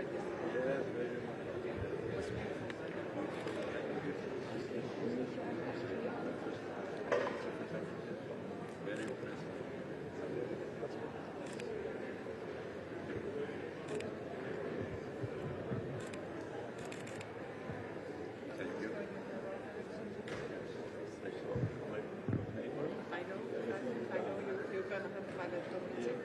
enjoyed this. Yes, very much. It was beautiful. Very impressive. Thank you. I saw my neighbor. I know you're going to have to find a job. Yeah.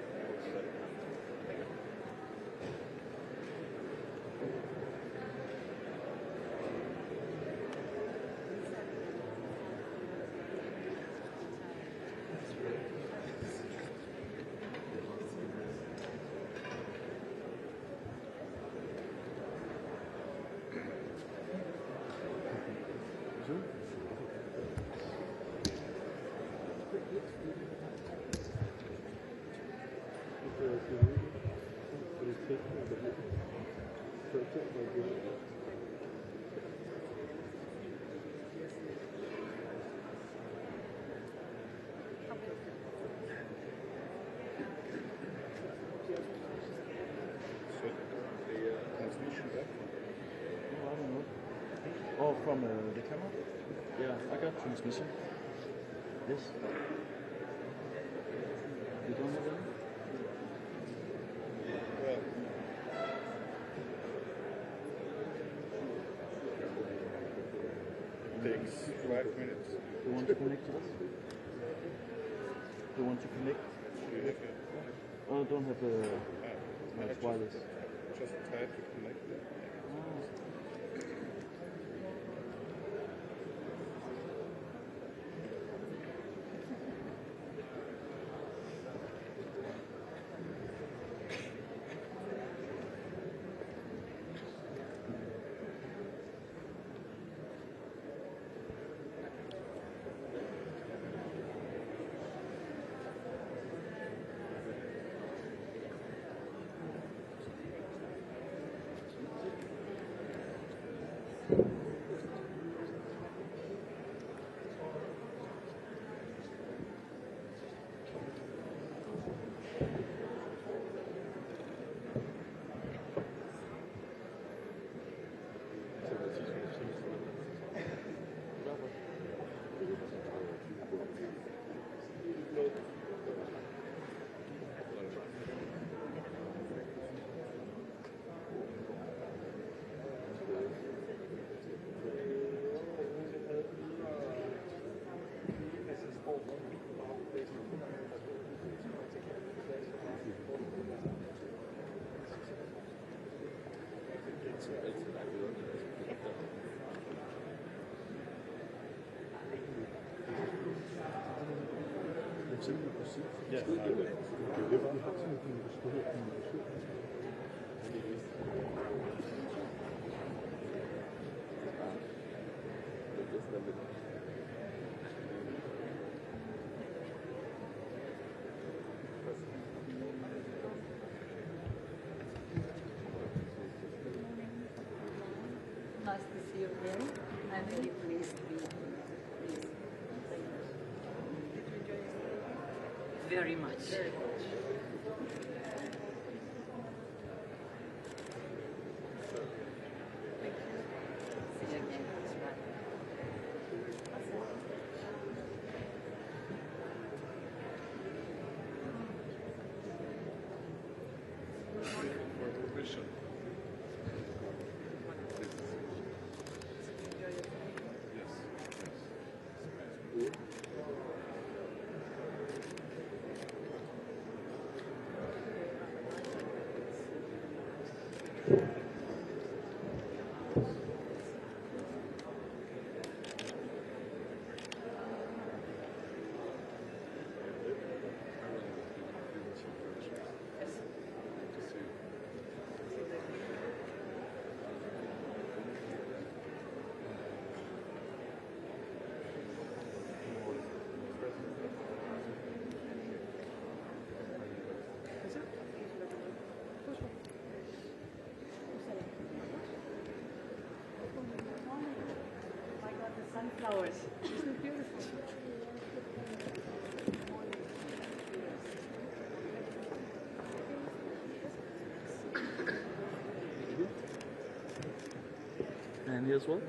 So the transmission back? Oh, I don't know. Oh, from the camera? Yeah, I got transmission. Yes. You don't have any? Well, takes 5 minutes. You want to connect to us? You want to connect? Do you have a... Oh, I don't have a... I it's wireless. just tried to connect it. Yeah. Nice to see you again. I'm very pleased to be here. Very much. Very much. Thank you. See you again. For permission. Yes. Sunflowers. Isn't it beautiful? And here as well.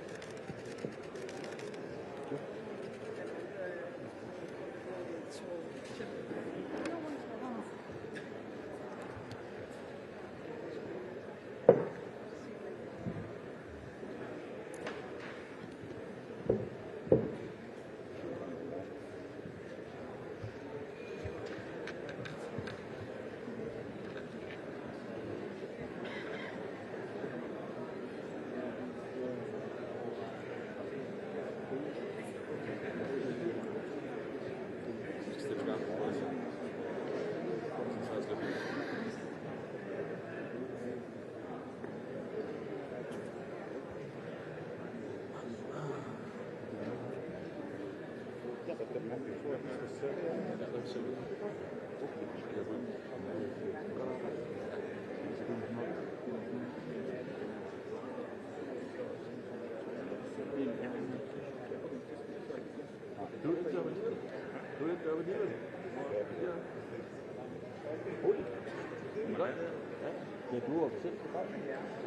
Ja, du er officielt på vej.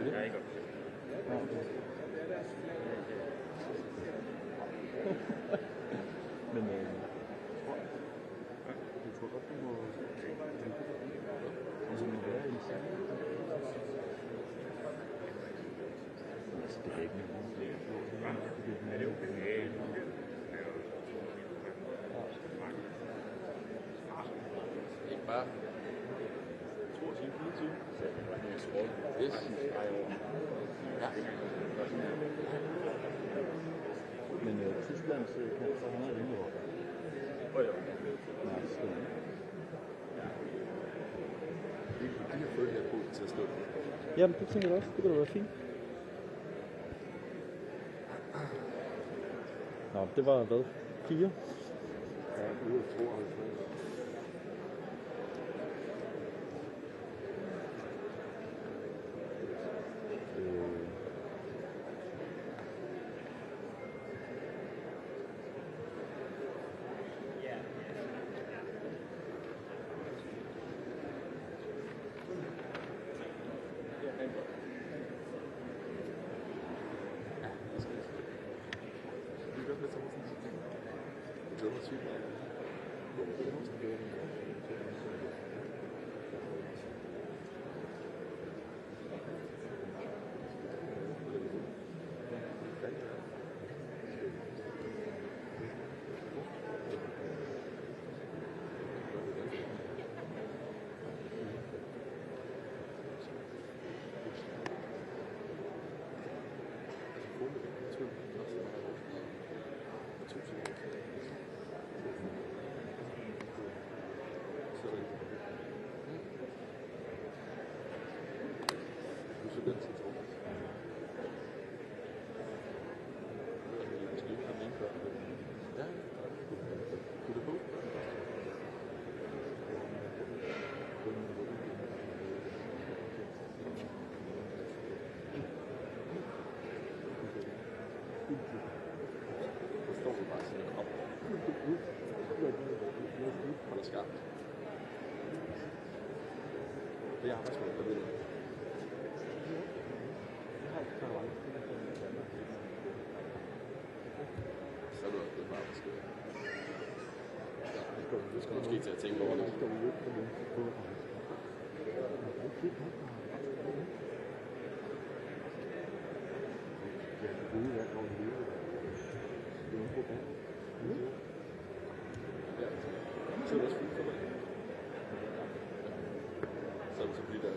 Jeg er ikke officielt. Ja, okay. Men jeg tror godt, du må være i en sag. Altså, det er ikke noget. Er det okay? Ikke bare 22, 24. Yes. Ja. Men Tysklands kansler, han er rimelig høj. Nej, det skal han ikke. De har fået det her på til at stå. Jamen, det tænker jeg også. Det kunne da være fint. Nå, det var hvad? 4? Ja, ude af 52. Det er arbejdsmål, der ved det. Så er det bare arbejdsmål. Du skal måske til at tænke over det. Så er det også fint for dig. Så bliver der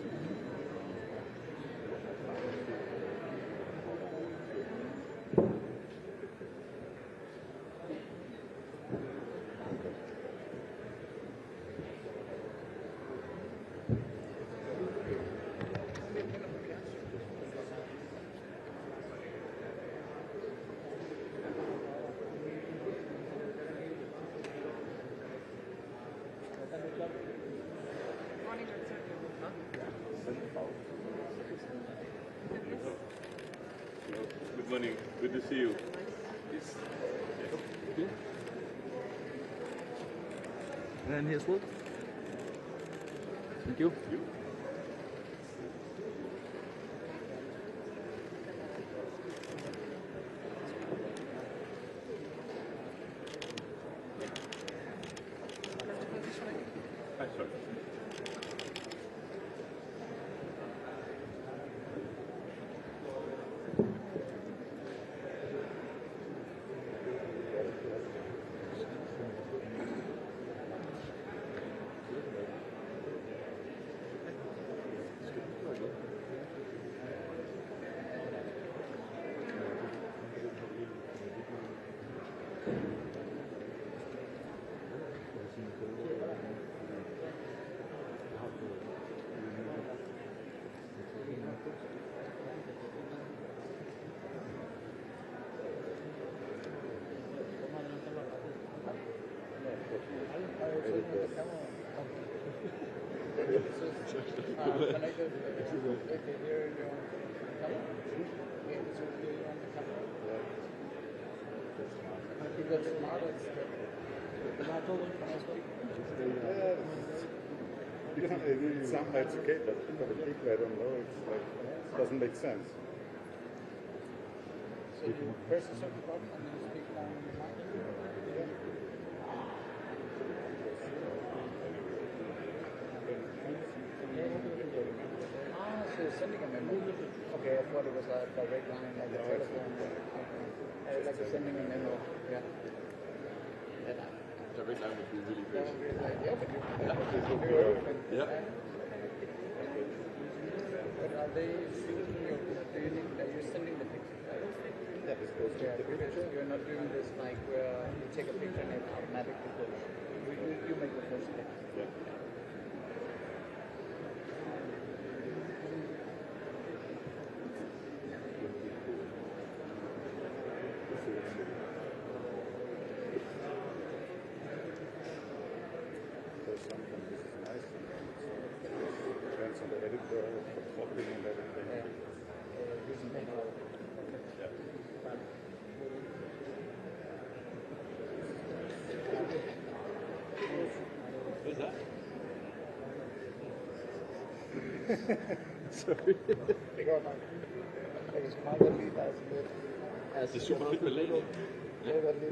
Good morning. Good to see you. Yes. Okay. And here's what? Thank you. it here in your camera? Yeah, this will be on the camera. Because smarter is the model as well. It sounds like it's okay, but for the people, I don't know. It's like it doesn't make sense. So you press a certain button and you speak down in the mic? So you're sending a memo? Okay, I thought it was a direct line like a telephone. Like you're sending a memo. Yeah. Direct line would be really good. Yeah, but you can do everything. Yeah. But are they shooting your picture? Are you sending the picture? Yeah, this goes to the picture. You're not doing this like where you take a picture and it automatically goes. You make the first step. Yeah. Sometimes this is nice. It depends on the editor, for copying and everything. Who's that? Sorry. Det går nok. Jeg kan sgu meget godt lide dig sådan lidt. Det er super fedt med lag.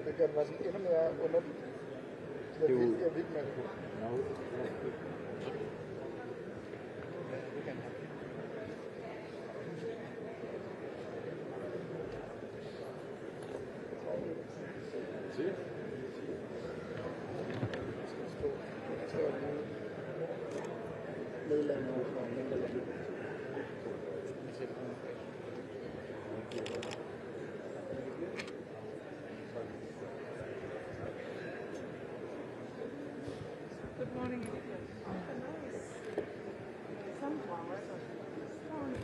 Det gør det bare sådan endnu mere underligt. Jeg er vild med det. Se. Good morning. Sunflowers. Sorry.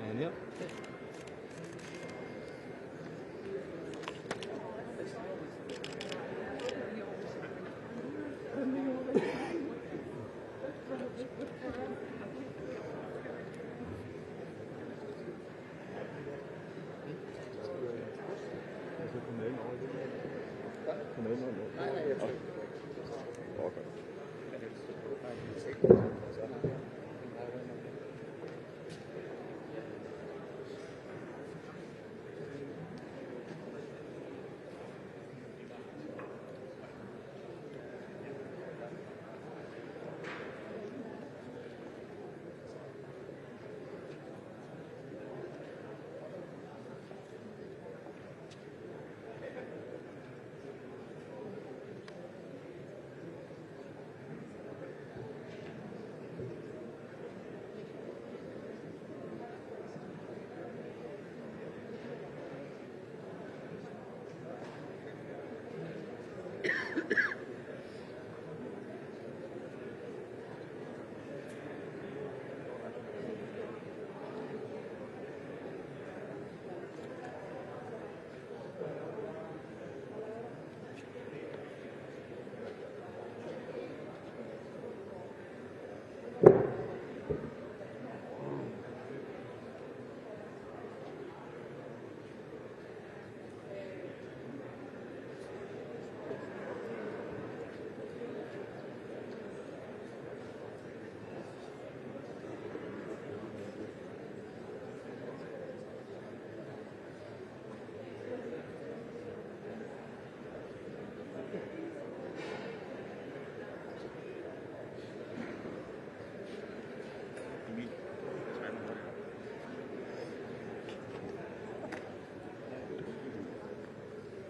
And yep.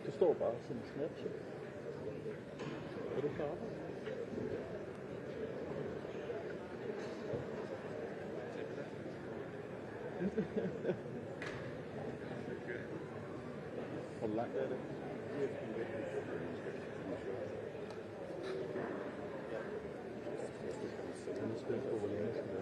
Det står bare som en Snapchat. Er du klar? Hvor langt er det? Jeg er spændt på, hvor længe det skal være.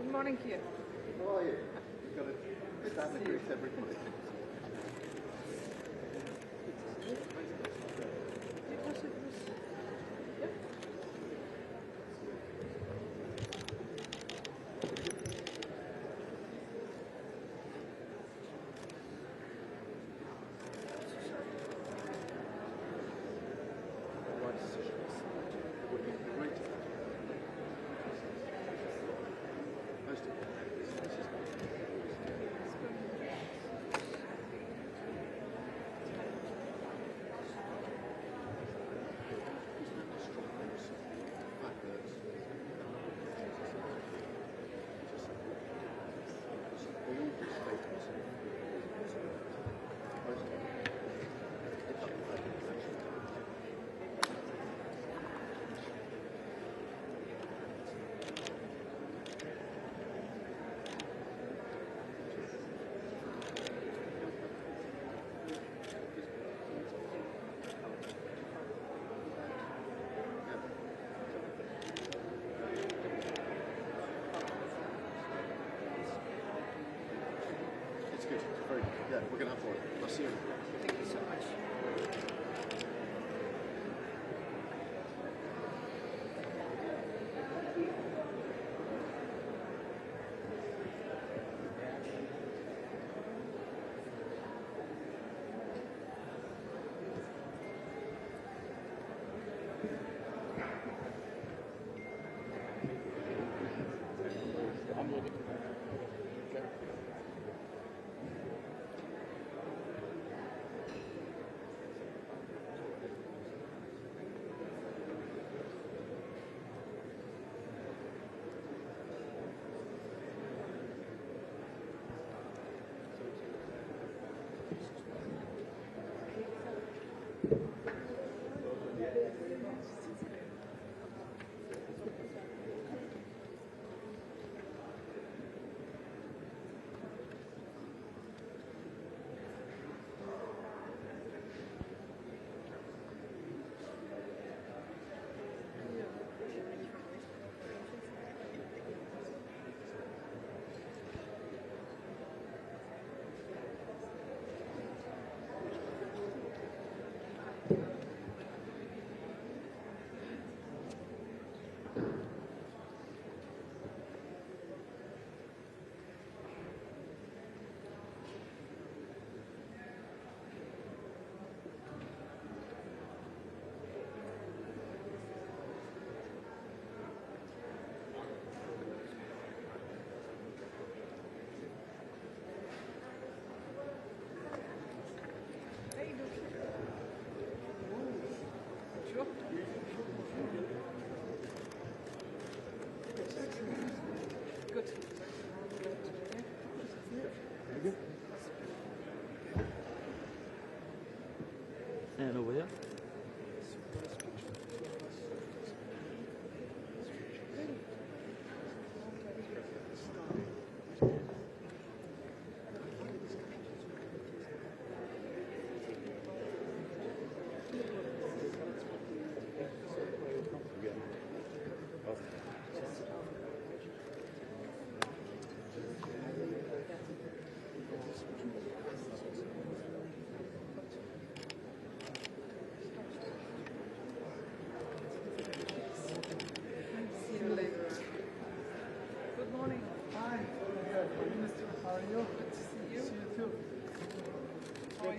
Good morning, Kia. How are you? You've got to stand and greet everybody. Yeah, we're going to have one. I'll see you. Thank you so much.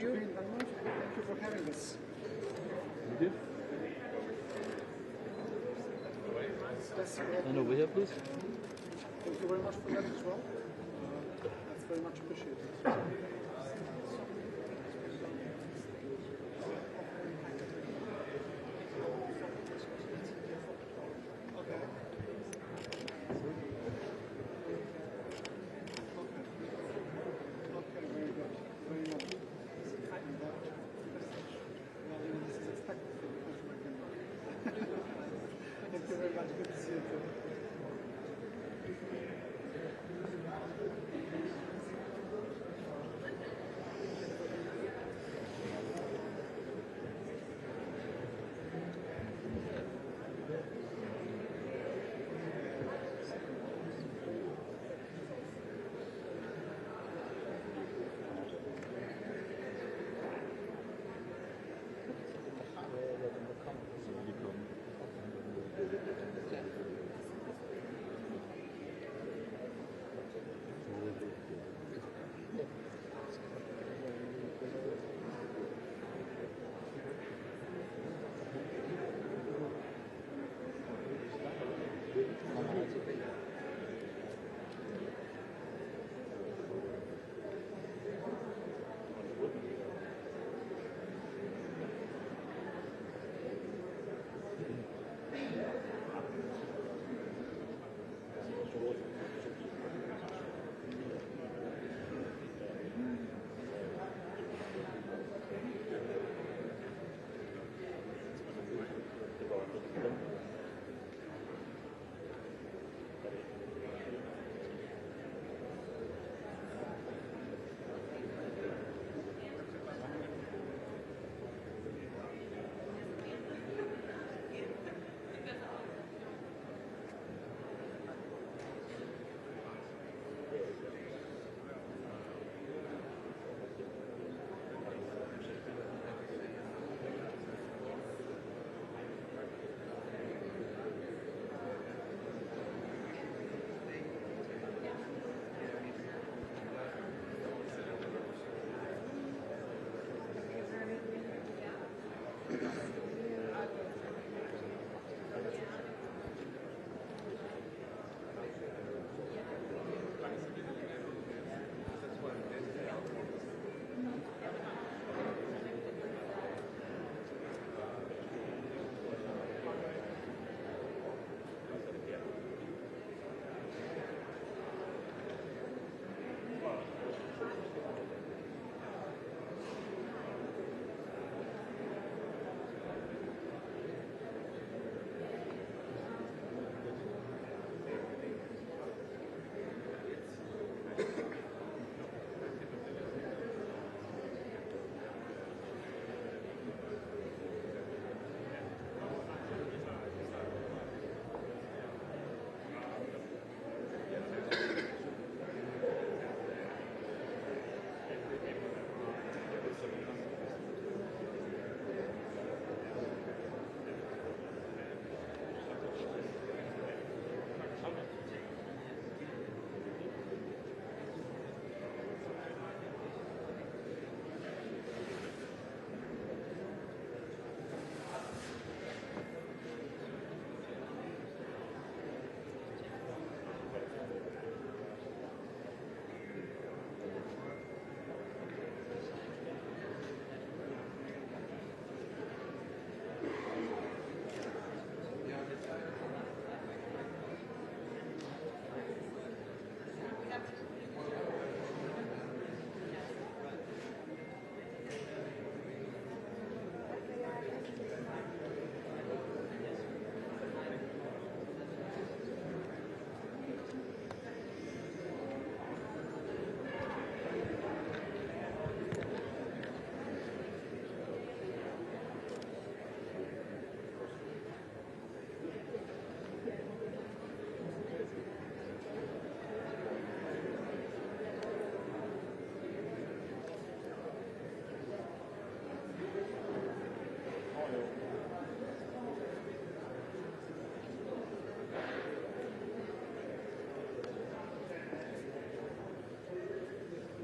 you. Vielen Dank. Thank you for having us. Thank you. And over here, please. Thank you very much for that as well. That's very much appreciated. Thank you very much. Good to see you too.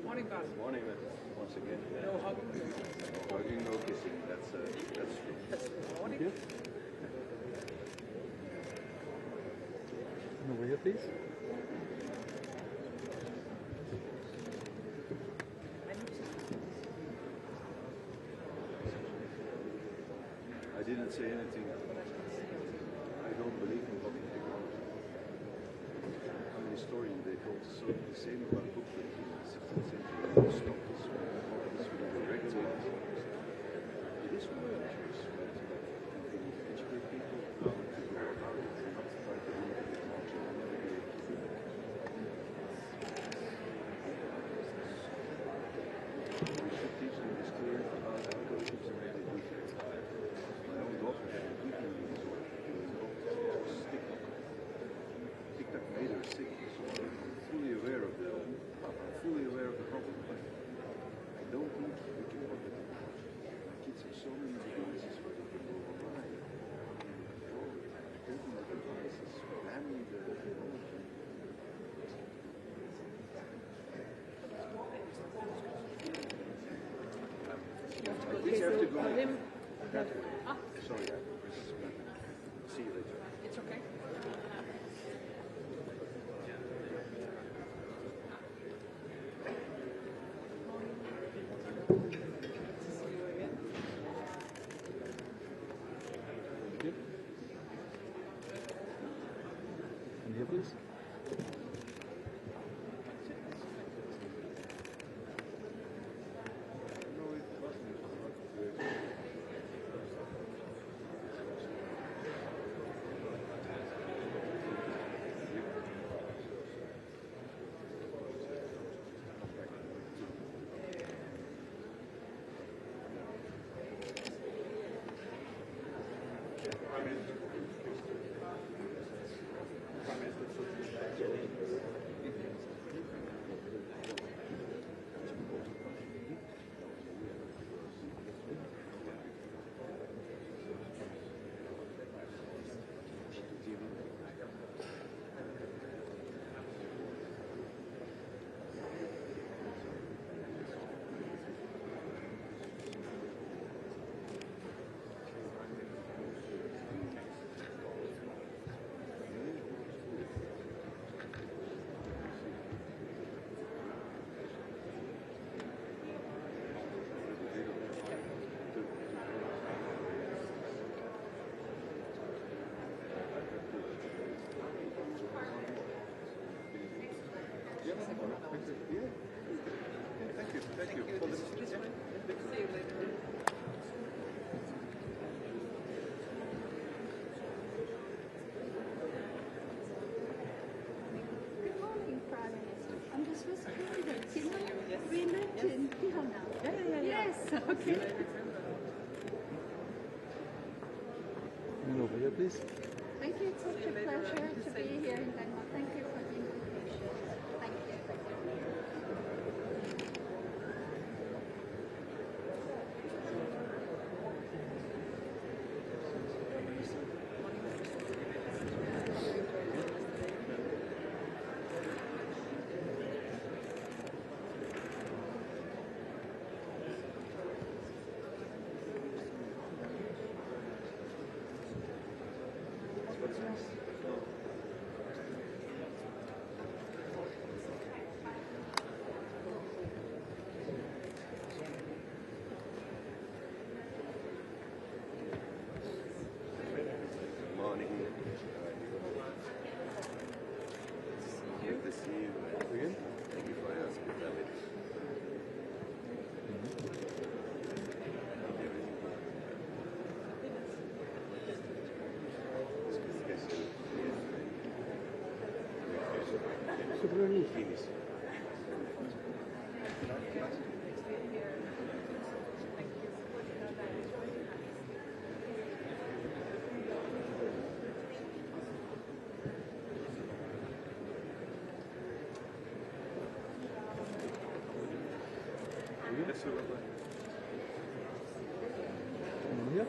Morning, Bas. Morning, once again. No hug Hugging, no kissing. That's Nordic. Here. And over here, please. I didn't say anything. I don't believe in public technology. I'm an historian. They told us the same about bookprinting in the 16th century. They stopped this with direct sales. It is one of the measures, but we need to educate people how to go about it and not try to limit the technology and never be able to do that. We should teach them history about algorithms and what they do. My own daughter had a Googling resort called TikTok made her sick. So I'm fully aware of the problem. But I don't think we can work with it. My kids have so many devices where they can go online. Taking the devices, banning the technology. These have to go. Sorry, see you later. It's okay. Here. And here, please. No, it wasn't. Thank you. This one. See you later. Good morning, Prime Minister. I'm just wondering, you know, we lived in Vienna. Yeah. Yes, okay. And over here, please. Thank you. It's such a pleasure to be here in Denmark. Thank you for the invitation. Thank you. Morning. Good to see you. Again. Thank you for your hospitality. Finish. Yes, sir. And here.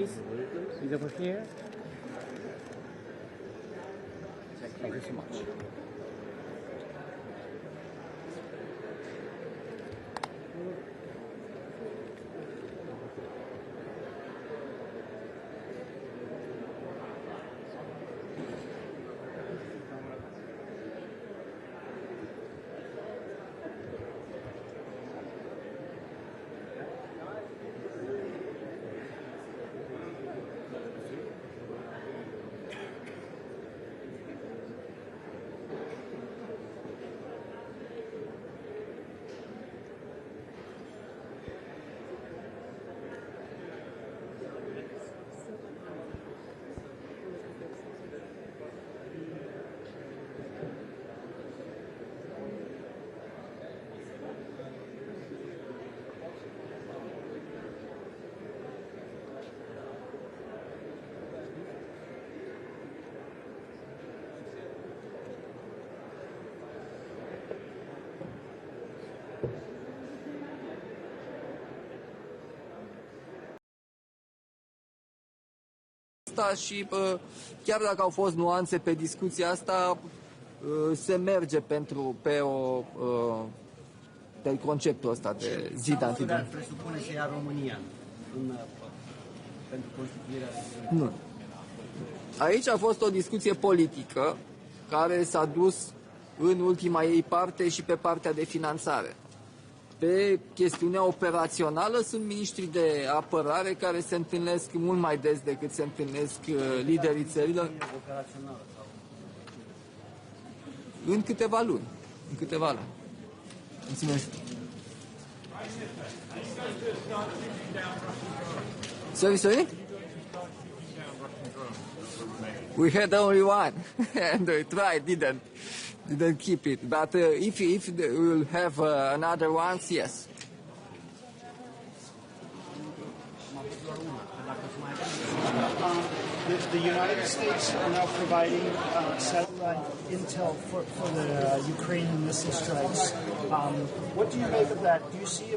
Is over here. Thank you so much. Și chiar dacă au fost nuanțe pe discuția asta, se merge pe conceptul ăsta de zid antidemocratic. Presupune să ia România pentru constituirea... Nu. Aici a fost o discuție politică care s-a dus în ultima ei parte și pe partea de finanțare. Pe chestiunea operațională sunt miniștri de apărare care se întâlnesc mult mai des decât se întâlnesc liderii țărilor. În câteva luni. Mulțumesc. Sorry? We had only one and we tried, didn't keep it. But if we will have another ones, yes. The United States are now providing satellite intel for the Ukrainian missile strikes. What do you make of that? Do you see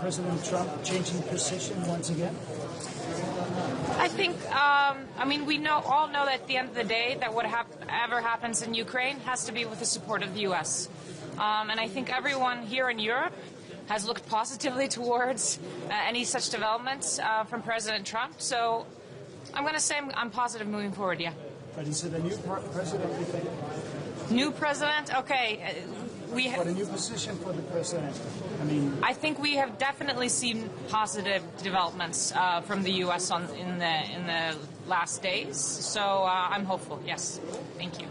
President Trump changing position once again? I think, we all know that at the end of the day that whatever happens in Ukraine has to be with the support of the U.S. And I think everyone here in Europe has looked positively towards any such developments from President Trump. So I'm going to say I'm positive moving forward, yeah. But is it a new president, you think? New president? Okay. What a new position for the president. I think we have definitely seen positive developments from the U.S. in the last days. So I'm hopeful. Yes. Thank you.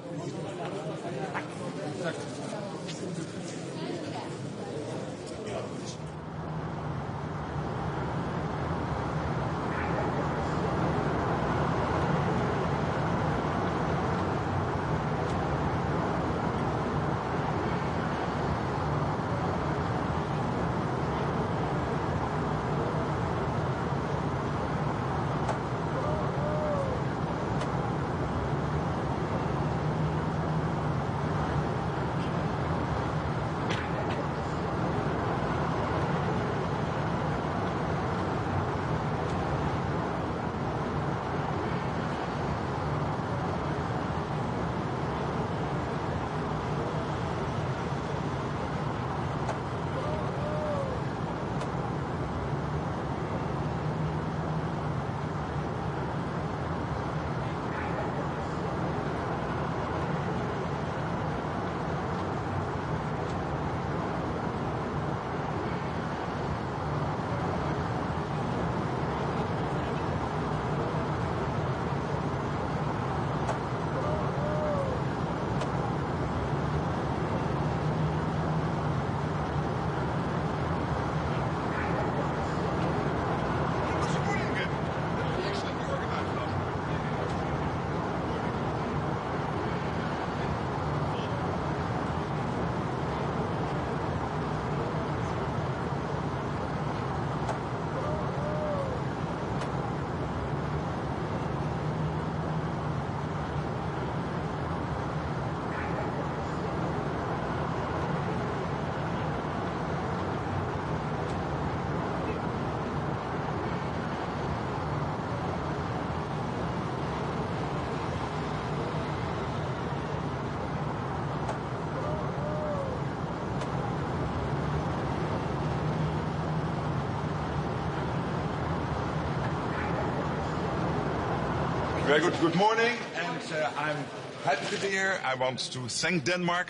Very good. Good morning, and I'm happy to be here. I want to thank Denmark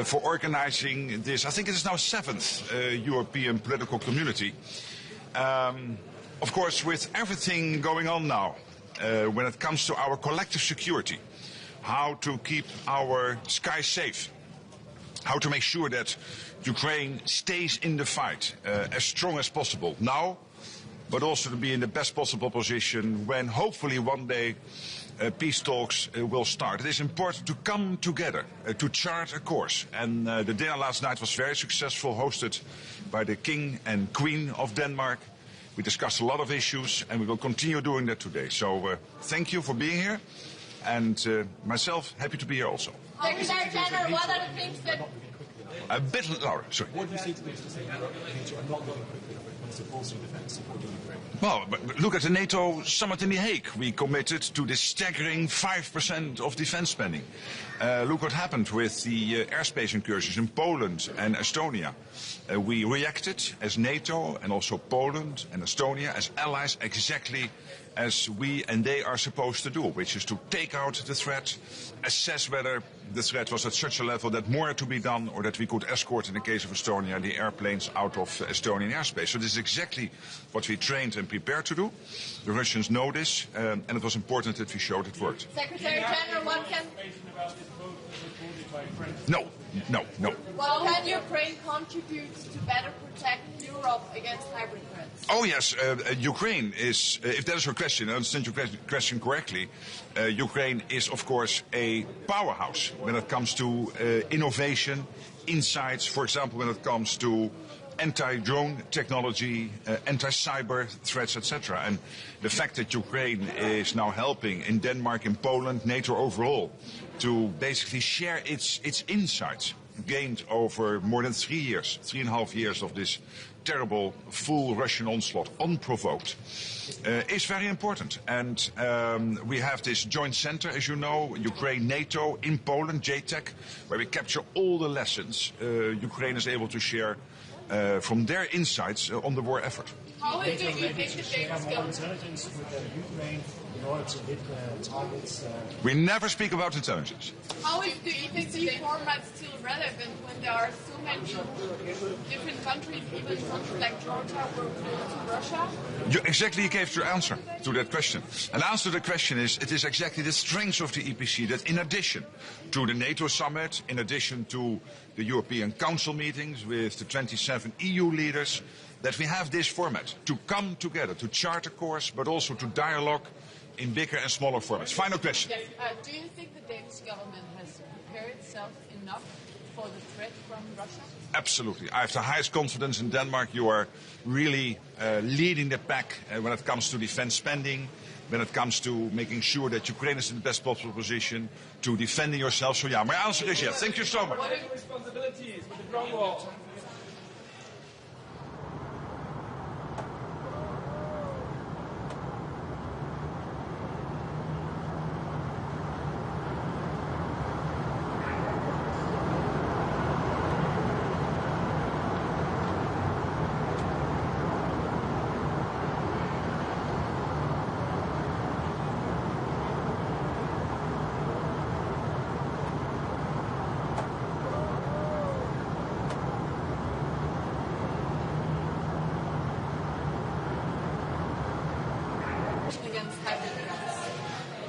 for organizing this. I think it is now 7th European political community. Of course, with everything going on now, when it comes to our collective security, how to keep our skies safe, how to make sure that Ukraine stays in the fight as strong as possible now, but also to be in the best possible position when hopefully one day peace talks will start. It is important to come together, to chart a course. And the dinner last night was very successful, hosted by the King and Queen of Denmark. We discussed a lot of issues, and we will continue doing that today. So thank you for being here, and myself, happy to be here also. Secretary General, what are the things that... A bit louder, sorry. What do you say to those to say NATO are not moving quickly when supporting defence, supporting Ukraine? Well, but look at the NATO summit in The Hague. We committed to this staggering 5% of defence spending. Look what happened with the airspace incursions in Poland and Estonia. We reacted as NATO and also Poland and Estonia as allies exactly as we and they are supposed to do, which is to take out the threat, assess whether the threat was at such a level that more had to be done or that we could escort, in the case of Estonia, the airplanes out of Estonian airspace. So this is exactly what we trained and prepared to do. The Russians know this, and it was important that we showed it worked. Secretary General, what can... No. Well, can Ukraine contribute to better protect Europe against hybrid threats? Oh yes, Ukraine is, if that is your question, I understand your question correctly, Ukraine is of course a powerhouse when it comes to innovation, insights, for example when it comes to anti-drone technology, anti-cyber threats, etc. And the fact that Ukraine is now helping in Denmark, in Poland, NATO overall, to basically share its insights gained over more than 3.5 years of this terrible, full Russian onslaught, unprovoked, is very important. And we have this joint center, as you know, Ukraine, NATO, in Poland, JTEC, where we capture all the lessons Ukraine is able to share from their insights on the war effort. How do you think the Danish government... in order to hit targets? We never speak about intelligence. How do you think the format still relevant when there are so many different countries, even countries like Georgia, were close to Russia? You gave your answer to that question. And the answer to the question is, it is exactly the strength of the EPC that in addition to the NATO summit, in addition to the European Council meetings with the 27 EU leaders, that we have this format to come together, to chart a course, but also to dialogue in bigger and smaller formats. Final question. Yes. Do you think the Danish government has prepared itself enough for the threat from Russia? Absolutely. I have the highest confidence in Denmark. You are really leading the pack when it comes to defense spending, when it comes to making sure that Ukraine is in the best possible position to defending yourself. So yeah, my answer is yes. Thank you so much. What are your responsibilities with the drone war?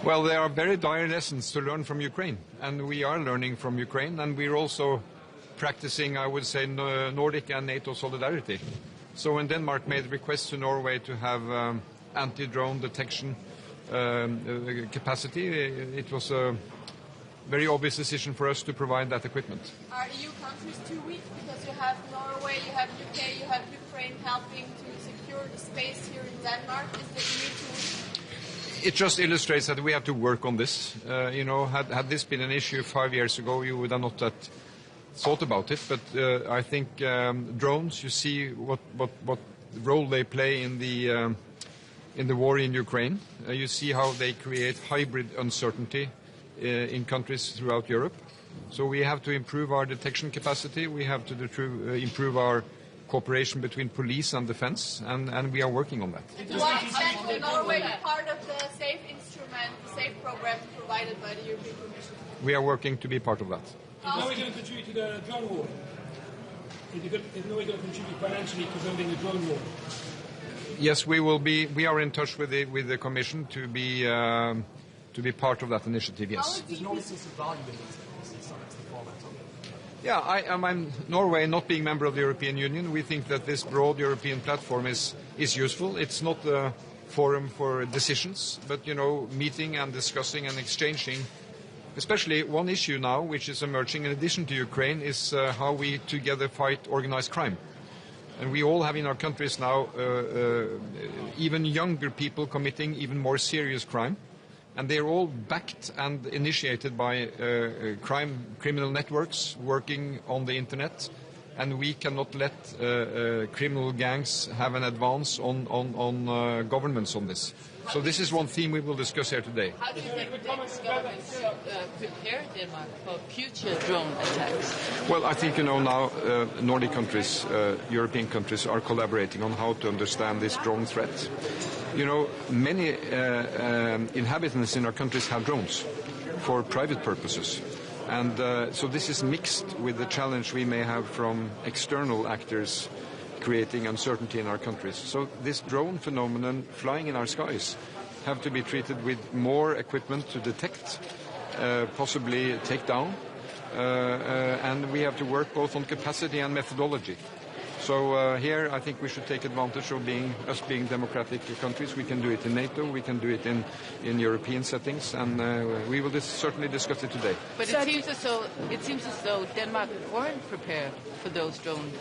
Well, there are very dire lessons to learn from Ukraine, and we are learning from Ukraine, and we're also practicing, I would say, Nordic and NATO solidarity. So when Denmark made a request to Norway to have anti-drone detection capacity, it was a very obvious decision for us to provide that equipment. Are EU countries too weak? Because you have Norway, you have UK, you have Ukraine helping to secure the space here in Denmark. Is the EU too weak? It just illustrates that we have to work on this. Had this been an issue 5 years ago, you would have not thought about it. But I think drones, you see what role they play in the war in Ukraine. You see how they create hybrid uncertainty in countries throughout Europe. So we have to improve our detection capacity. We have to improve our cooperation between police and defense, and we are working on that. To what extent will Norway be part of the SAFE instrument, the SAFE program provided by the European Commission? We are working to be part of that. Is Norway going to contribute to the drone war? Is Norway going to contribute financially to building the drone war? Yes, we will be. We are in touch with the Commission to be part of that initiative. Yes. Does Norway see some value in these summits, the format of it? Yeah, I'm Norway, not being member of the European Union, we think that this broad European platform is useful. It's not a forum for decisions, but meeting and discussing and exchanging. Especially one issue now, which is emerging in addition to Ukraine, is how we together fight organized crime. And we all have in our countries now even younger people committing even more serious crime. And they're all backed and initiated by criminal networks working on the internet. And we cannot let criminal gangs have an advance on governments on this. So this is one theme we will discuss here today. How do you think the Danish government should prepare Denmark for future drone attacks? Well, I think, now Nordic countries, European countries are collaborating on how to understand this drone threat. Many inhabitants in our countries have drones for private purposes. And so this is mixed with the challenge we may have from external actors creating uncertainty in our countries. So this drone phenomenon flying in our skies have to be treated with more equipment to detect, possibly take down, and we have to work both on capacity and methodology. So here I think we should take advantage of us being democratic countries. We can do it in NATO, we can do it in European settings, and we will certainly discuss it today. But it seems as though Denmark weren't prepared for those drone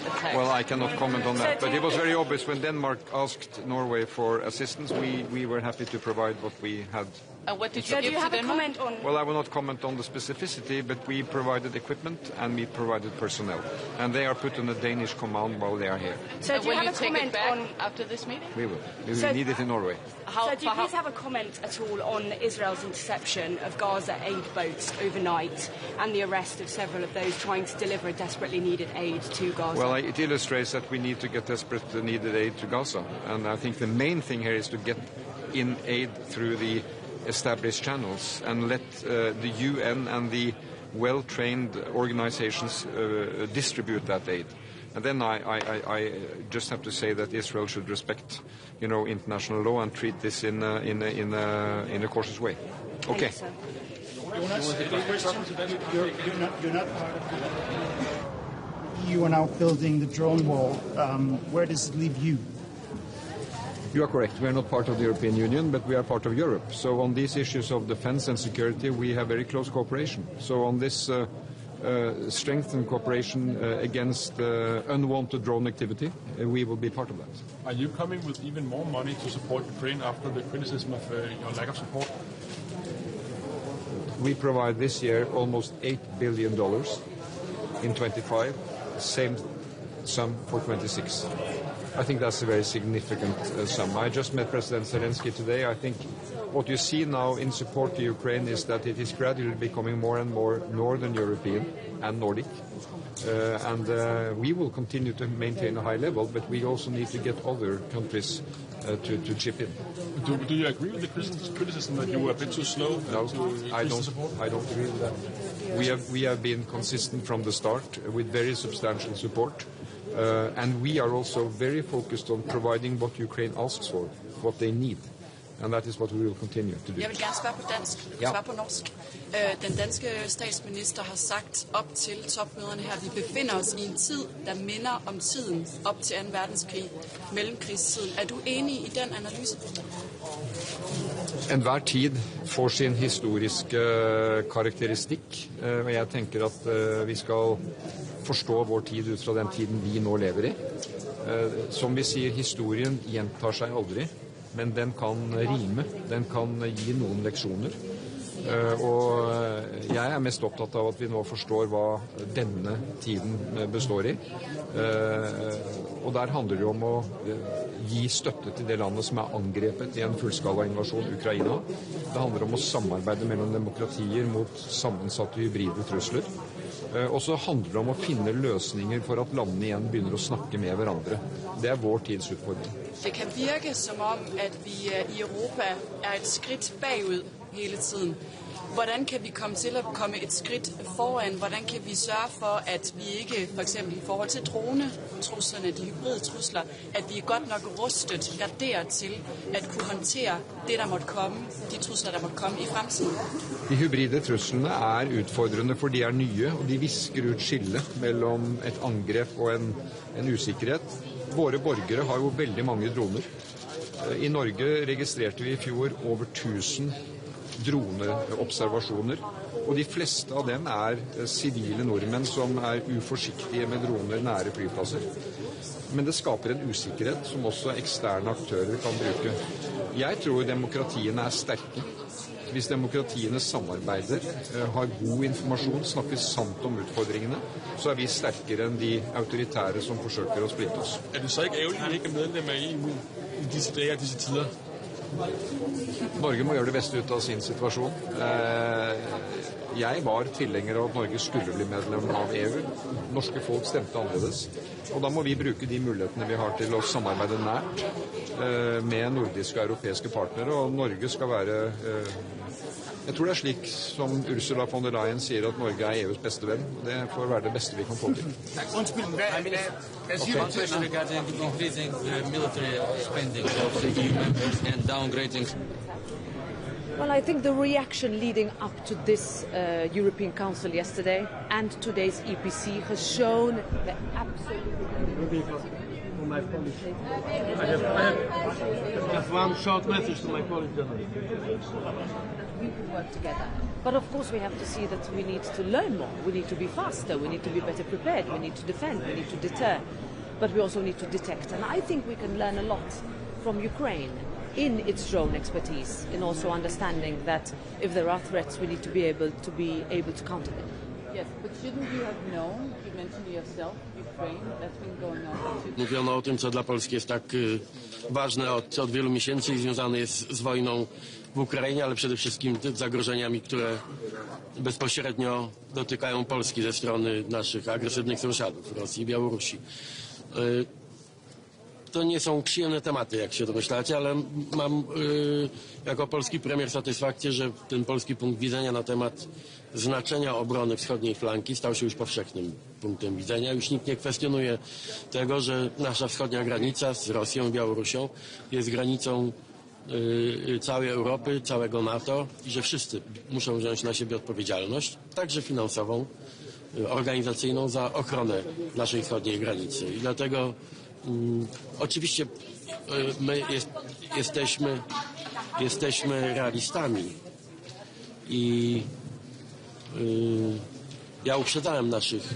attacks. Well, I cannot comment on that, but it was very obvious when Denmark asked Norway for assistance, we were happy to provide what we had. And what did you give to Denmark? Well, I will not comment on the specificity, but we provided equipment and we provided personnel. And they are put on a Danish command while they are here. So will you take it back after this meeting? We will. We will need it in Norway. So do you please have a comment at all on Israel's interception of Gaza aid boats overnight and the arrest of several of those trying to deliver desperately needed aid to Gaza? Well, it illustrates that we need to get desperate needed aid to Gaza. And I think the main thing here is to get in aid through the established channels and let the UN and the well-trained organizations distribute that aid. And then I just have to say that Israel should respect, international law and treat this in a cautious way. Okay. You're not part of the EU are now building the drone wall. Where does it leave you? You are correct. We are not part of the European Union, but we are part of Europe. So on these issues of defense and security, we have very close cooperation. So on this strengthened cooperation against unwanted drone activity, we will be part of that. Are you coming with even more money to support Ukraine after the criticism of your lack of support? We provide this year almost $8 billion in 25, same sum for 26. I think that's a very significant sum. I just met President Zelensky today. I think what you see now in support to Ukraine is that it is gradually becoming more and more Northern European and Nordic. And we will continue to maintain a high level, but we also need to get other countries to chip in. Do you agree with the criticism that you were a bit too slow? No, I don't agree with that. We have been consistent from the start with very substantial support. And we are also very focused on providing what Ukraine asks for, what they need. And that is what we will continue to do. Jeg vil gerne svare på dansk. Du kan svare på norsk. Den danske statsminister har sagt op til topmøderne her, at vi befinder os i en tid, der minder om tiden op til 2. verdenskrig, mellemkrigstiden. Er du enig i den analyse? Enhver tid får sin historiske karakteristikk, og jeg tenker at vi skal forstå vår tid ut fra den tiden vi nå lever i. Som vi sier, historien gjentar seg aldri, men den kan rime, den kan gi noen leksjoner. Og Jeg er mest opptatt av at vi nå forstår hva denne tiden består i. Og der handler det om å gi støtte til det landet som er angrepet i en fullskala invasjon, Ukraina. Det handler om å samarbeide mellom demokratier mot sammensatte hybride trusler. Og så handler det om å finne løsninger for at landene igjen begynner å snakke med hverandre. Det er vår tids utfordring. Det kan virke som om, at vi i Europa er et skridt bagud hele tiden. Hvordan kan vi komme til at komme et skridt foran? Hvordan kan vi sørge for, at vi ikke, for eksempel i forhold til dronetruslerne, de hybride trusler, at vi er godt nok rustet, garderet til at kunne håndtere det, der måtte komme, de trusler, der måtte komme i fremtiden? De hybride truslene er utfordrende, for de er nye, og de visker ut skillet mellom et angrep og en usikkerhet. Våre borgere har jo veldig mange droner. I Norge registrerte vi i fjor over 1000 droneobservasjoner, og de fleste av dem er sivile nordmenn som er uforsiktige med droner nære flyplasser. Men det skaper en usikkerhet som også eksterne aktører kan bruke. Jeg tror demokratiene er sterke. Hvis demokratiene samarbeider, har god informasjon, snakker sant om utfordringene, så er vi sterkere enn de autoritære som forsøker å splitte oss. Er det så ikke ærgerligt, at vi ikke er medlem av EU i disse dager, disse tider? Norge må gjøre det beste ut av sin situasjon. Jeg var tilhenger av at Norge skulle bli medlem av EU. Norske folk stemte annerledes. Og da må vi bruke de mulighetene vi har til å samarbeide nært med nordiske og europeiske partnere. Og Norge skal være jeg tror det er slik som Ursula von der Leyen sier, at Norge er EUs beste venn. Det får være det beste vi kan få til. As you question regarding increasing military spending of the EU members and downgrading. Well, I think the reaction leading up to this European Council yesterday and today's EPC has shown the absolute... I have one short message to my colleague journalist. We can work together. But of course we have to see that we need to learn more. We need to be faster. We need to be better prepared. We need to defend. We need to deter. But we also need to detect. And I think we can learn a lot from Ukraine in its drone expertise, in also understanding that if there are threats, we need to be able to counter them. Yes, but shouldn't you have known, you mentioned yourself, Ukraine, that's been going on. Mówiono o tym, co dla Polski jest tak ważne od wielu miesięcy i związane jest z wojną w Ukrainie, ale przede wszystkim zagrożeniami, które bezpośrednio dotykają Polski ze strony naszych agresywnych sąsiadów, Rosji i Białorusi. To nie są przyjemne tematy, jak się domyślacie, ale mam jako polski premier satysfakcję, że ten polski punkt widzenia na temat znaczenia obrony wschodniej flanki stał się już powszechnym punktem widzenia. Już nikt nie kwestionuje tego, że nasza wschodnia granica z Rosją i Białorusią jest granicą całej Europy, całego NATO i że wszyscy muszą wziąć na siebie odpowiedzialność, także finansową, organizacyjną, za ochronę naszej wschodniej granicy. I dlatego oczywiście my jesteśmy realistami i ja uprzedzałem naszych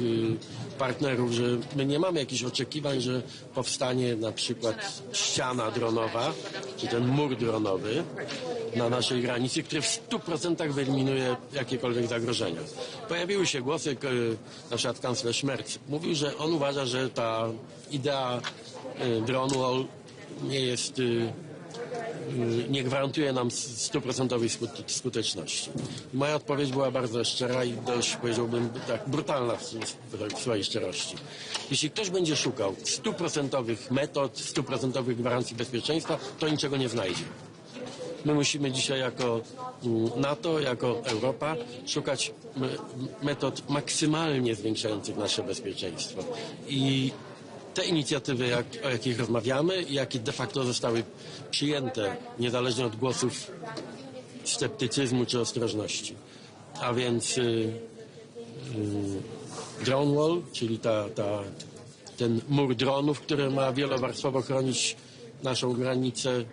partnerów, że my nie mamy jakichś oczekiwań, że powstanie na przykład ściana dronowa, czy ten mur dronowy na naszej granicy, który w 100% wyeliminuje jakiekolwiek zagrożenia. Pojawiły się głosy, na przykład kanclerz Merz mówił, że on uważa, że ta idea drone wall nie gwarantuje nam 100% skuteczności. Moja odpowiedź była bardzo szczera i dość, powiedziałbym, tak brutalna w swojej szczerości. Jeśli ktoś będzie szukał 100% metod, 100% gwarancji bezpieczeństwa, to niczego nie znajdzie. My musimy dzisiaj jako NATO, jako Europa szukać metod maksymalnie zwiększających nasze bezpieczeństwo. I te inicjatywy, o jakich rozmawiamy i jakie de facto zostały przyjęte, niezależnie od głosów sceptycyzmu czy ostrożności. A więc drone wall, czyli ten mur dronów, który ma wielowarstwowo chronić naszą granicę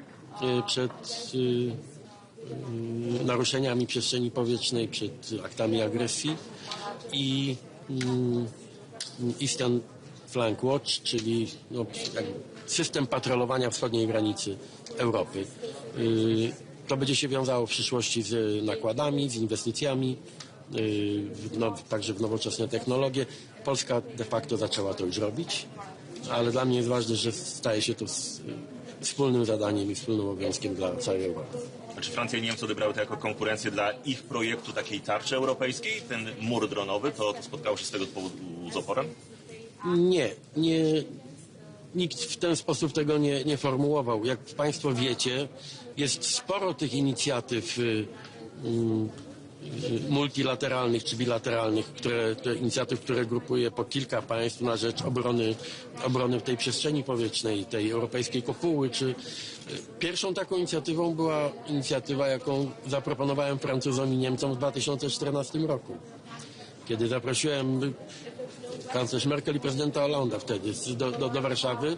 przed naruszeniami przestrzeni powietrznej, przed aktami agresji i Eastern Flank Watch, czyli system patrolowania wschodniej granicy Europy. To będzie się wiązało w przyszłości z nakładami, z inwestycjami także w nowoczesne technologie. Polska de facto zaczęła to już robić, ale dla mnie jest ważne, że staje się to wspólnym zadaniem i wspólnym obowiązkiem dla całej Europy. A czy Francja i Niemcy odebrały to jako konkurencję dla ich projektu takiej tarczy europejskiej? Ten mur dronowy, to spotkało się z tego powodu z oporem? Nie. Nikt w ten sposób tego nie formułował. Jak Państwo wiecie, jest sporo tych inicjatyw multilateralnych czy bilateralnych, które grupuje po kilka państw na rzecz obrony tej przestrzeni powietrznej, tej europejskiej kopuły. Pierwszą taką inicjatywą była inicjatywa, jaką zaproponowałem Francuzom i Niemcom w 2014 roku, kiedy zaprosiłem kanclerz Merkel i prezydenta Hollanda wtedy do Warszawy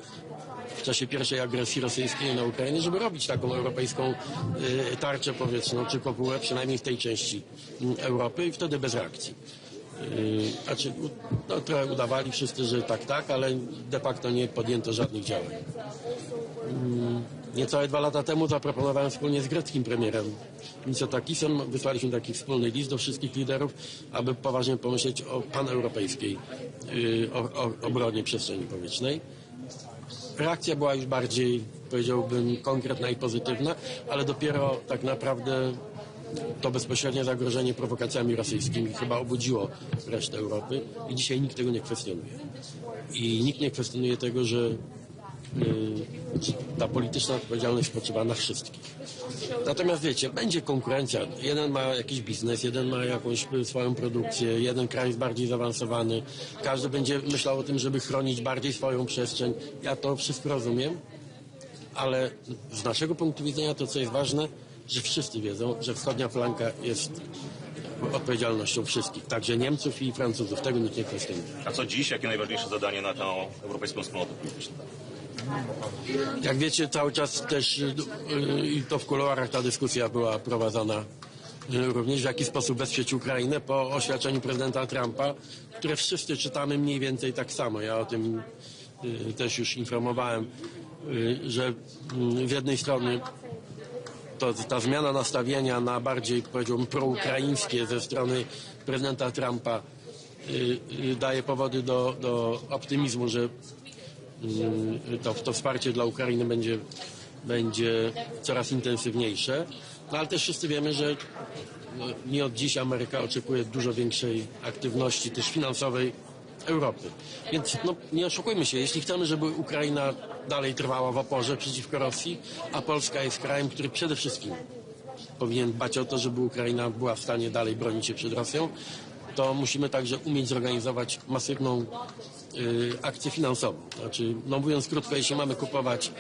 w czasie pierwszej agresji rosyjskiej na Ukrainę, żeby robić taką europejską tarczę powietrzną czy kopułę, przynajmniej w tej części Europy, i wtedy bez reakcji. Trochę udawali wszyscy, że tak, ale de facto nie podjęto żadnych działań. Niecałe 2 lata temu zaproponowałem wspólnie z greckim premierem Mitsotakisem, wysłaliśmy taki wspólny list do wszystkich liderów, aby poważnie pomyśleć o paneuropejskiej obronie przestrzeni powietrznej. Reakcja była już bardziej, powiedziałbym, konkretna i pozytywna, ale dopiero tak naprawdę to bezpośrednie zagrożenie prowokacjami rosyjskimi chyba obudziło resztę Europy i dzisiaj nikt tego nie kwestionuje. I nikt nie kwestionuje tego, że ta polityczna odpowiedzialność spoczywa na wszystkich. Natomiast wiecie, będzie konkurencja. Jeden ma jakiś biznes, jeden ma jakąś swoją produkcję, jeden kraj jest bardziej zaawansowany. Każdy będzie myślał o tym, żeby chronić bardziej swoją przestrzeń. Ja to wszystko rozumiem, ale z naszego punktu widzenia to, co jest ważne, że wszyscy wiedzą, że wschodnia flanka jest odpowiedzialnością wszystkich, także Niemców i Francuzów. Tego nikt nie kwestionuje. A co dziś? Jakie najważniejsze zadanie na tą europejską wspólnotę polityczną? Jak wiecie, cały czas też i to w kuluarach ta dyskusja była prowadzona również, w jaki sposób wesprzeć Ukrainę po oświadczeniu prezydenta Trumpa, które wszyscy czytamy mniej więcej tak samo. Ja o tym też już informowałem, że z jednej strony ta zmiana nastawienia na bardziej, powiedziałbym, proukraińskie ze strony prezydenta Trumpa daje powody do optymizmu, że to wsparcie dla Ukrainy będzie coraz intensywniejsze. No, ale też wszyscy wiemy, że nie od dziś Ameryka oczekuje dużo większej aktywności też finansowej Europy. Więc nie oszukujmy się, jeśli chcemy, żeby Ukraina dalej trwała w oporze przeciwko Rosji, a Polska jest krajem, który przede wszystkim powinien dbać o to, żeby Ukraina była w stanie dalej bronić się przed Rosją, to musimy także umieć zorganizować masywną akcję finansową. Znaczy, mówiąc krótko, jeśli mamy kupować,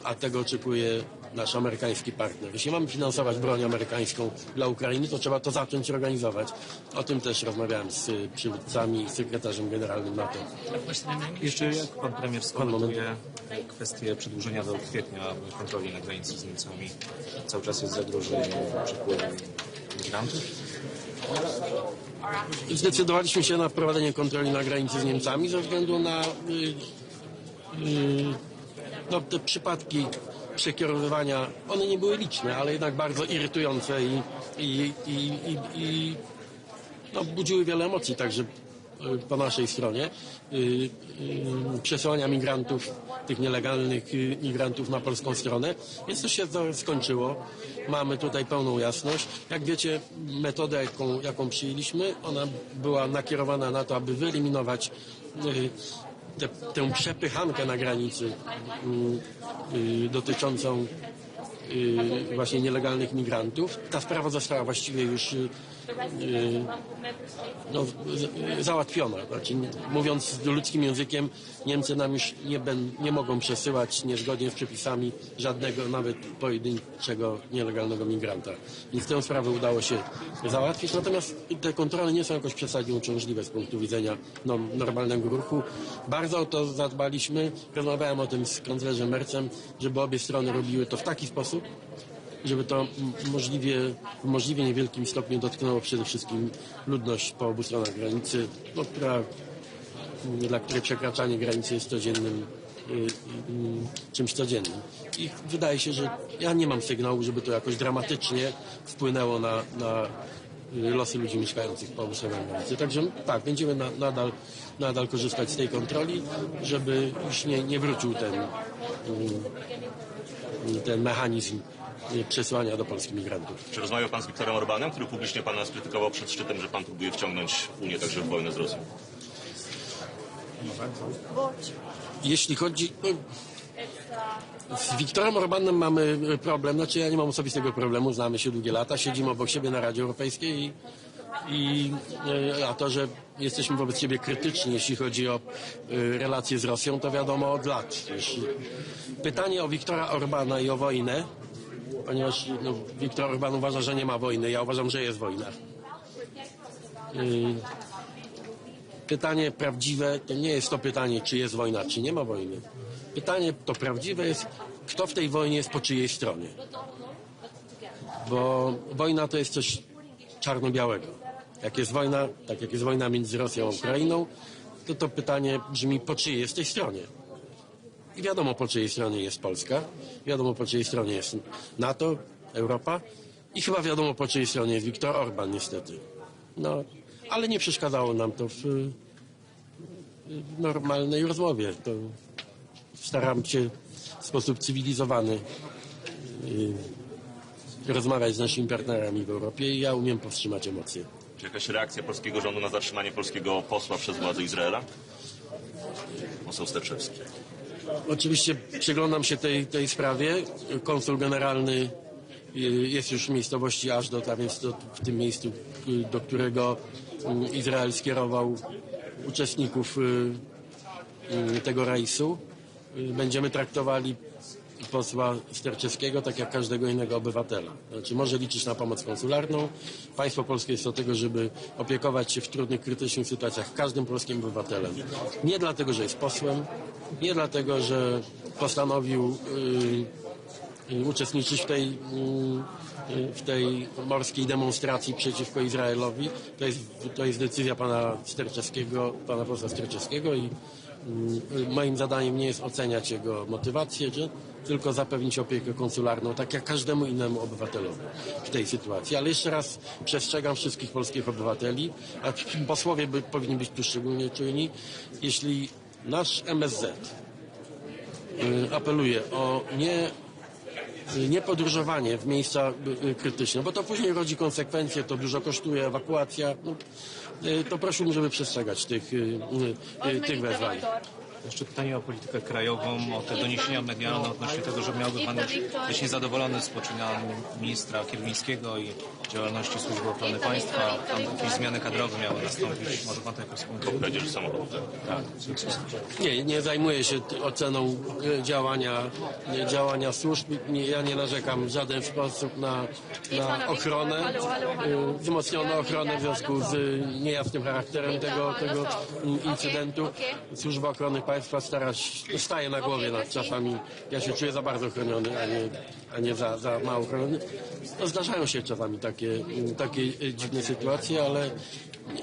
a tego oczekuje nasz amerykański partner, jeśli mamy finansować broń amerykańską dla Ukrainy, to trzeba to zacząć organizować. O tym też rozmawiałem z przywódcami i sekretarzem generalnym NATO. Jeszcze jak pan premier skomentuje kwestię przedłużenia do kwietnia kontroli na granicy z Niemcami? Cały czas jest zagrożenie przepływu migrantów? Zdecydowaliśmy się na wprowadzenie kontroli na granicy z Niemcami ze względu na te przypadki przekierowywania. One nie były liczne, ale jednak bardzo irytujące i budziły wiele emocji także po naszej stronie. Przesyłania migrantów, tych nielegalnych migrantów na polską stronę, więc to się skończyło. Mamy tutaj pełną jasność. Jak wiecie, metoda, jaką przyjęliśmy, ona była nakierowana na to, aby wyeliminować tę przepychankę na granicy dotyczącą właśnie nielegalnych migrantów. Ta sprawa została właściwie już załatwiona. Znaczy, mówiąc ludzkim językiem, Niemcy nam już nie mogą przesyłać niezgodnie z przepisami żadnego, nawet pojedynczego nielegalnego migranta. Więc tę sprawę udało się załatwić. Natomiast te kontrole nie są jakoś przesadnie uciążliwe z punktu widzenia normalnego ruchu. Bardzo o to zadbaliśmy. Rozmawiałem o tym z kanclerzem Merzem, żeby obie strony robiły to w taki sposób, żeby to w możliwie niewielkim stopniu dotknęło przede wszystkim ludność po obu stronach granicy, dla której przekraczanie granicy jest czymś codziennym. I wydaje się, że ja nie mam sygnału, żeby to jakoś dramatycznie wpłynęło losy ludzi mieszkających po obu stronach granicy. Także tak, będziemy nadal korzystać z tej kontroli, żeby już nie wrócił ten mechanizm przesłania do Polski migrantów. Czy rozmawiał pan z Viktorem Orbanem, który publicznie pana skrytykował przed szczytem, że pan próbuje wciągnąć Unię także w wojnę z Rosją? Jeśli chodzi... Z Viktorem Orbanem mamy problem, znaczy ja nie mam osobistego problemu, znamy się długie lata, siedzimy obok siebie na Radzie Europejskiej a to, że jesteśmy wobec siebie krytyczni, jeśli chodzi o relacje z Rosją, to wiadomo od lat. Pytanie o Viktora Orbana i o wojnę, ponieważ Viktor Orban uważa, że nie ma wojny, ja uważam, że jest wojna. Pytanie prawdziwe to nie jest to pytanie, czy jest wojna, czy nie ma wojny. Pytanie to prawdziwe jest, kto w tej wojnie jest po czyjej stronie. Bo wojna to jest coś czarno-białego. Jak jest wojna, tak jak jest wojna między Rosją a Ukrainą, to pytanie brzmi, po czyjej jesteś stronie. I wiadomo, po czyjej stronie jest Polska, wiadomo, po czyjej stronie jest NATO, Europa i chyba wiadomo, po czyjej stronie jest Viktor Orban, niestety. No, ale nie przeszkadzało nam to w normalnej rozmowie. To staram się w sposób cywilizowany rozmawiać z naszymi partnerami w Europie i ja umiem powstrzymać emocje. Czy jakaś reakcja polskiego rządu na zatrzymanie polskiego posła przez władze Izraela? Poseł Sterczewski. Oczywiście przyglądam się tej sprawie. Konsul generalny jest już w miejscowości Ashdod, a więc w tym miejscu, do którego Izrael skierował uczestników tego rejsu. Będziemy traktowali posła Sterczewskiego tak jak każdego innego obywatela. Znaczy może liczyć na pomoc konsularną. Państwo polskie jest od tego, żeby opiekować się w trudnych, krytycznych sytuacjach każdym polskim obywatelem. Nie dlatego, że jest posłem, nie dlatego, że postanowił uczestniczyć w tej morskiej demonstracji przeciwko Izraelowi. To jest decyzja pana posła Sterczewskiego i moim zadaniem nie jest oceniać jego motywację, tylko zapewnić opiekę konsularną, tak jak każdemu innemu obywatelowi w tej sytuacji. Ale jeszcze raz przestrzegam wszystkich polskich obywateli, a posłowie powinni być tu szczególnie czujni. Jeśli nasz MSZ apeluje o niepodróżowanie w miejsca krytyczne, bo to później rodzi konsekwencje, to dużo kosztuje, ewakuacja, to prosiłbym, żeby przestrzegać tych wezwań. Jeszcze pytanie o politykę krajową, o te doniesienia medialne odnośnie tego, że miałby pan być niezadowolony z poczynań ministra Kierwińskiego i działalności Służby Ochrony Państwa. Tam jakieś zmiany kadrowe miały nastąpić. Może pan to jakoś skomentować? Tak. Nie zajmuję się oceną działania służb. Ja nie narzekam w żaden sposób na ochronę, wzmocnioną ochronę w związku z niejasnym charakterem tego incydentu. Służba Ochrony Państwa staje na głowie nad czasami. Ja się czuję za bardzo chroniony, a nie za mało chroniony. No, zdarzają się czasami takie dziwne sytuacje, ale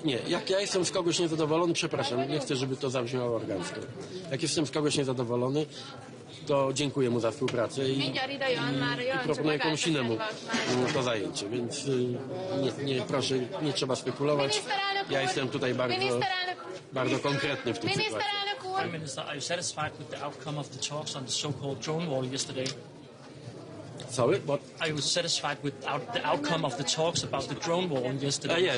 nie. Jak ja jestem z kogoś niezadowolony, przepraszam, nie chcę, żeby to zabrzmiało arogancko. Jak jestem z kogoś niezadowolony, to dziękuję mu za współpracę i proponuję komuś innemu to zajęcie, więc proszę, nie trzeba spekulować. Ja jestem tutaj bardzo konkretny w tej sytuacji. Prime Minister, are you satisfied with the outcome of the talks on the so-called drone war yesterday? Sorry, what? Are you satisfied with the outcome of the talks about the drone war yesterday?